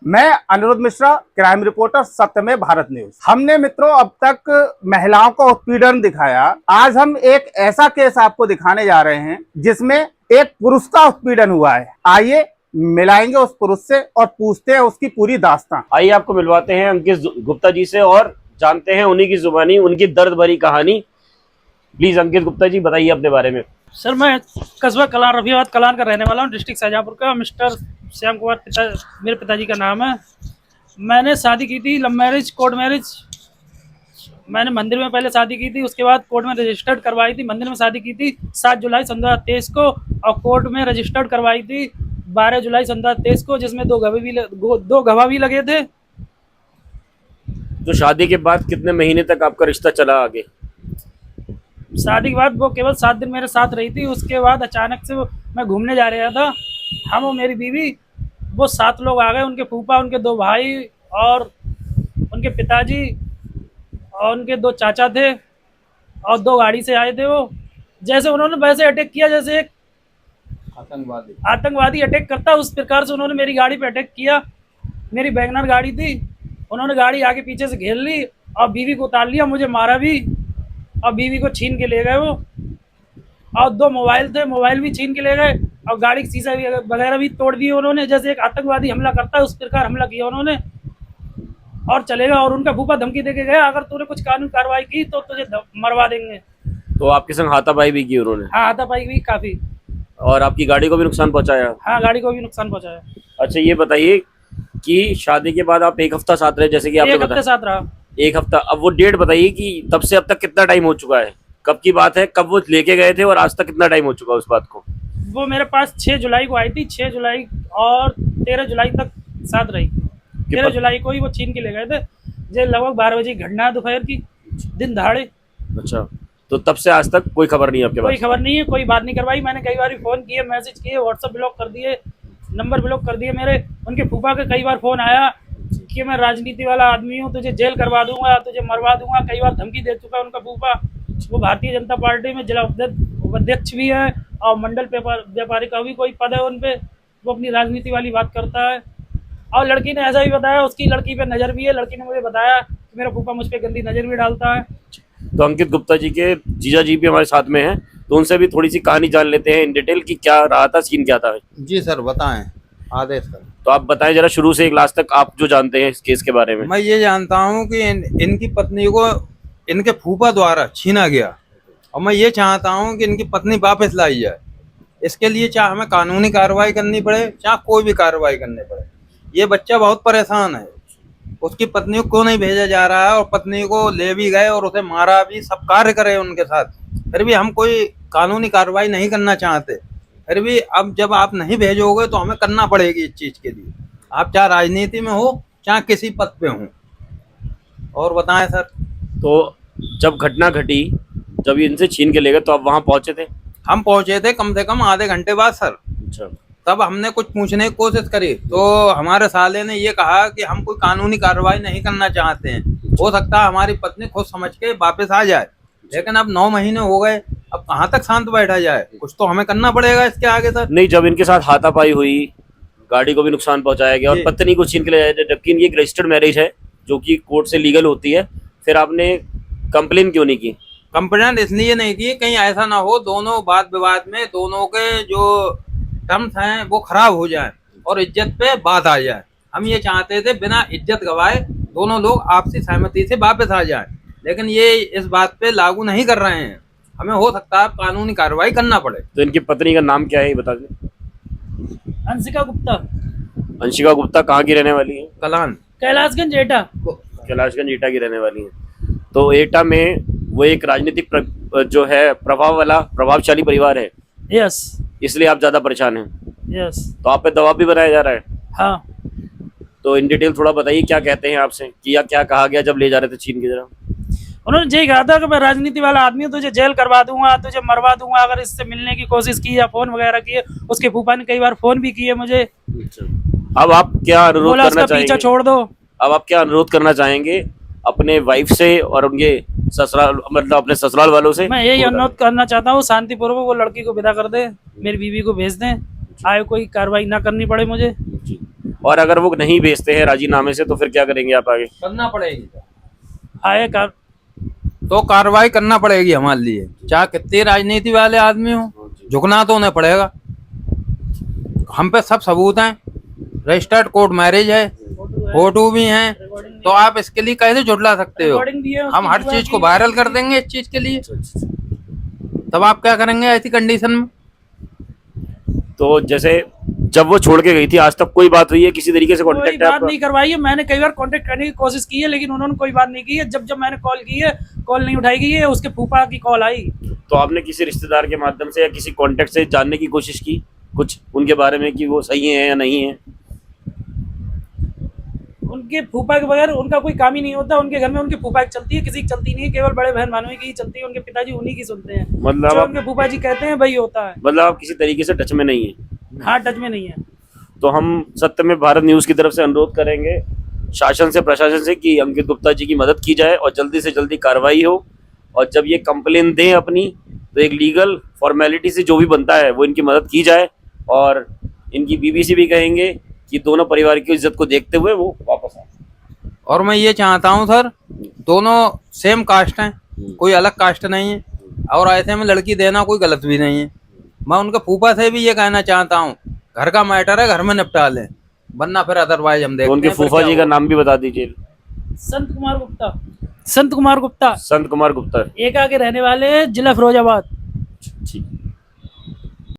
मैं Anirudh Mishra, crime reporter, सत्यमेव Bharat news. हमने मित्रों अब तक महिलाओं को उत्पीड़न दिखाया। आज हम एक ऐसा केस आपको दिखाने जा रहे हैं जिसमें एक पुरुष का उत्पीड़न हुआ है। आइए मिलाएंगे उस पुरुष से और पूछते हैं उसकी पूरी दास्तां। आइए आपको मिलवाते हैं अंकित गुप्ता जी से और जानते हैं उन्हीं की जुबानी उनकी दर्द भरी कहानी। प्लीज अंकित गुप्ता जी बताइए अपने बारे में। सर मैं कस्बा कलान रफियाबाद कलान का रहने वाला हूँ, डिस्ट्रिक्ट शाहजहाँपुर का। मिस्टर श्याम कुमार मेरे पिताजी का नाम है। मैंने शादी की थी लव मैरिज, कोर्ट मैरिज। मैंने मंदिर में पहले शादी की थी, उसके बाद कोर्ट में रजिस्टर्ड करवाई थी। मंदिर में शादी की थी 7 जुलाई 2023 को और कोर्ट में रजिस्टर्ड करवाई थी 12 जुलाई 2023 को, जिसमें दो गवाह भी लगे थे। तो शादी के बाद कितने महीने तक आपका रिश्ता चला आगे? शादी के बाद वो केवल 7 दिन मेरे साथ रही थी। उसके बाद अचानक से मैं घूमने जा रहा था, हम और मेरी बीवी, वो 7 लोग आ गए। उनके फूफा, उनके 2 भाई और उनके पिताजी और उनके 2 चाचा थे और 2 गाड़ी से आए थे। वो जैसे उन्होंने वैसे अटैक किया जैसे एक आतंकवादी अटैक करता, उस प्रकार से उन्होंने मेरी गाड़ी पे अटैक किया। मेरी वैगनर गाड़ी थी, उन्होंने गाड़ी आगे पीछे से घेर ली और बीवी को उतार लिया, मुझे मारा भी और बीवी को छीन के ले गए वो। और 2 मोबाइल थे, मोबाइल भी छीन के ले गए और गाड़ी की शीशा वगैरह भी तोड़ दिए उन्होंने। जैसे एक आतंकवादी हमला करता है उस प्रकार हमला किया उन्होंने और चले गए। और उनका फूफा धमकी देके गया, अगर तूने कुछ कानूनी कार्रवाई की तो तुझे मरवा देंगे। तो आपके संग हाथापाई भी की उन्होंने? हाँ, हाथापाई भी काफी। और आपकी गाड़ी को भी नुकसान पहुंचाया? हाँ, गाड़ी को भी नुकसान पहुंचाया। अच्छा ये बताइए कि शादी के बाद आप 1 हफ्ता साथ रहे, जैसे कि आपने बताया 1 हफ्ते साथ रहा। 1 हफ्ता। अब वो डेट बताइए कि तब से अब तक कितना टाइम हो चुका है, कब की बात है, कब वो लेके गए थे और आज तक कितना टाइम हो चुका है उस बात को? वो मेरे पास 6 जुलाई को आई थी, 6 जुलाई और 13 जुलाई तक साथ रही। 13 जुलाई को ही वो छीन के ले गए थे। जो लगभग 12 बजे की घटना है, दोपहर की, दिन दहाड़े। अच्छा, तो तब से आज तक कोई खबर नहीं है आपके पास? कोई खबर नहीं है, कोई बात नहीं करवाई। मैंने कई बार फोन किए, मैसेज किए, व्हाट्सएप ब्लॉक कर दिए, नंबर ब्लॉक कर दिए मेरे। उनके फूफा का कई बार फोन आया कि मैं राजनीति वाला आदमी हूँ, तुझे जेल करवा दूंगा, तुझे मरवा दूंगा। कई बार धमकी दे चुका है उनका फूफा। वो भारतीय जनता पार्टी में जिला उपाध्यक्ष भी है और मंडल व्यापारी का भी कोई पद है उन पे। वो अपनी राजनीति वाली बात करता है। और लड़की ने ऐसा भी बताया, उसकी लड़की पे नज़र भी है। लड़की ने मुझे बताया कि मेरा फूफा मुझ पे गंदी नज़र भी डालता है। तो अंकित गुप्ता जी के जीजा जी भी हमारे साथ में हैं, तो उनसे भी थोड़ी सी कहानी जान लेते हैं इन डिटेल कि क्या रहा था, सीन क्या था। जी सर, बताएं, आदेश सर। तो आप बताएं जरा शुरू से एक लास्ट तक आप जो जानते हैं इस केस के बारे में। मैं ये जानता हूँ कि इनकी पत्नी को इनके फूफा द्वारा छीना गया और मैं ये चाहता हूँ कि इनकी पत्नी वापस लाई जाए। इसके लिए चाहे हमें कानूनी कार्रवाई करनी पड़े, चाहे कोई भी कार्रवाई करनी पड़े। ये बच्चा बहुत परेशान है, उसकी पत्नी को नहीं भेजा जा रहा है और पत्नी को ले भी गए और उसे मारा भी, सब कार्य करे उनके साथ। फिर भी हम कोई कानूनी कार्रवाई नहीं करना चाहते। फिर भी अब जब आप नहीं भेजोगे तो हमें करना पड़ेगी इस चीज़ के लिए, आप चाहे राजनीति में हो चाहे किसी पद पे हो। और बताएं सर। तो जब घटना घटी, जब इनसे छीन के ले गए, तो आप वहाँ पहुंचे थे? हम पहुंचे थे कम से कम आधे घंटे बाद सर। अच्छा। तब हमने कुछ पूछने की कोशिश करी तो हमारे साले ने ये कहा कि हम कोई कानूनी कार्रवाई नहीं करना चाहते हैं, हो सकता है हमारी पत्नी खुद समझ के वापस आ जाए। लेकिन अब 9 महीने हो गए, अब कहाँ तक शांत बैठा जाए? कुछ तो हमें करना पड़ेगा इसके आगे सर। नहीं, जब इनके साथ हाथापाई हुई, गाड़ी को भी नुकसान पहुंचाया गया और पत्नी को छीन के ले जाया, जबकि इनकी एक रजिस्टर्ड मैरिज है जो कि कोर्ट से लीगल होती है, फिर आपने कंप्लेन क्यों नहीं की? कंप्लेंट इसलिए नहीं की कहीं ऐसा ना हो दोनों वाद विवाद में दोनों के जो टर्म्स हैं वो खराब हो जाए और इज्जत पे बात आ जाए। हम ये चाहते थे बिना इज्जत गवाए दोनों लोग आपसी सहमति से वापस आ जाएं, लेकिन ये इस बात पे लागू नहीं कर रहे हैं। हमें हो सकता है कानूनी कार्रवाई करना पड़े। तो इनकी पत्नी का नाम क्या है ये बता दें। अंशिका गुप्ता। अंशिका गुप्ता कहाँ की रहने वाली है? कलान, कैलाशगंज एटा। कैलाशगंज एटा की रहने वाली है। तो एटा में वो एक राजनीतिक जो है प्रभावशाली परिवार है। यस। इसलिए आप ज्यादा परेशान हैं? यस। तो आप पे दबाव भी बनाया जा रहा है? हाँ। तो इन डिटेल थोड़ा बताइए, क्या कहते हैं आपसे कि या क्या कहा गया जब ले जा रहे थे छीन के? जरा। उन्होंने यही कहा था कि मैं राजनीति वाला आदमी हूँ, तुझे जेल करवा दूंगा, तुझे मरवा दूंगा अगर इससे मिलने की कोशिश की या फोन वगैरह किए। उसके फूफा ने कई बार फोन भी किए मुझे। अब आप क्या अनुरोध करना चाहेंगे? पीछा छोड़ दो। अब आप क्या अनुरोध करना चाहेंगे अपने वाइफ से और उनके ससुराल, मतलब अपने ससुराल वालों से? मैं यही अनुरोध करना चाहता हूँ, शांतिपूर्वक वो लड़की को विदा कर दे, मेरी बीवी को भेज दें, आगे कोई कार्रवाई ना करनी पड़े मुझे। और अगर वो नहीं भेजते हैं राजीनामे से तो फिर क्या करेंगे आप आगे? करना पड़ेगी, आए कर तो कार्रवाई करना पड़ेगी हमारे लिए, चाहे कितने राजनीति वाले आदमी हो, झुकना तो उन्हें पड़ेगा। हम पे सब सबूत हैं, रजिस्टर्ड कोर्ट मैरिज है, फोटो भी हैं, तो आप इसके लिए कैसे झुठला सकते हो? रिकॉर्डिंग भी है उसकी, हम हर बुआ चीज को की। वायरल कर देंगे इस चीज के लिए, तब आप क्या करेंगे ऐसी कंडीशन में? तो जैसे जब वो छोड़ के गई थी आज तक कोई बात हुई है, किसी तरीके से कोई कांटेक्ट है बात आपका? नहीं करवाई है। मैंने कई बार कांटेक्ट करने की कोशिश की है, लेकिन उन्होंने कोई बात नहीं की है। जब जब मैंने कॉल की है, कॉल नहीं उठाई गई है। उसके फूफा की कॉल आई। तो आपने किसी रिश्तेदार के माध्यम से या किसी कांटेक्ट से जानने की कोशिश की कुछ उनके बारे में कि वो सही है या नहीं है? उनके फूफा के बगैर उनका कोई काम ही नहीं होता। उनके घर में उनके फूफा की चलती है, किसी की चलती नहीं है। केवल बड़े बहन भानुई की ही चलती है। उनके पिताजी उन्हीं की सुनते हैं। मतलब जो आप उनके फूफा जी कहते हैं वही होता है। मतलब आप किसी तरीके से टच में नहीं है? हाँ, टच में नहीं है। तो हम सत्य में भारत न्यूज़ की तरफ से अनुरोध करेंगे शासन से, प्रशासन से कि अंकित गुप्ता जी की मदद की जाए और जल्दी से जल्दी कार्रवाई हो। और जब ये कंप्लेन दें अपनी, तो एक लीगल फॉर्मेलिटी से जो भी बनता है वो इनकी मदद की जाए। और इनकी बीवी से भी कहेंगे कि दोनों परिवार की इज्जत को देखते हुए वो वापस आए। और मैं ये चाहता हूँ सर, दोनों सेम कास्ट हैं, कोई अलग कास्ट नहीं है, और ऐसे में लड़की देना कोई गलत भी नहीं है। मैं उनके फूफा से भी ये कहना चाहता हूँ, घर का मैटर है, घर में निपटा लें, वरना फिर अदरवाइज हम तो देखते उनके हैं फिर फूफा क्या जी का होगा। नाम भी बता दीजिए। संत कुमार गुप्ता। संत कुमार गुप्ता संत कुमार गुप्ता। एका के रहने वाले, जिला फिरोजाबाद।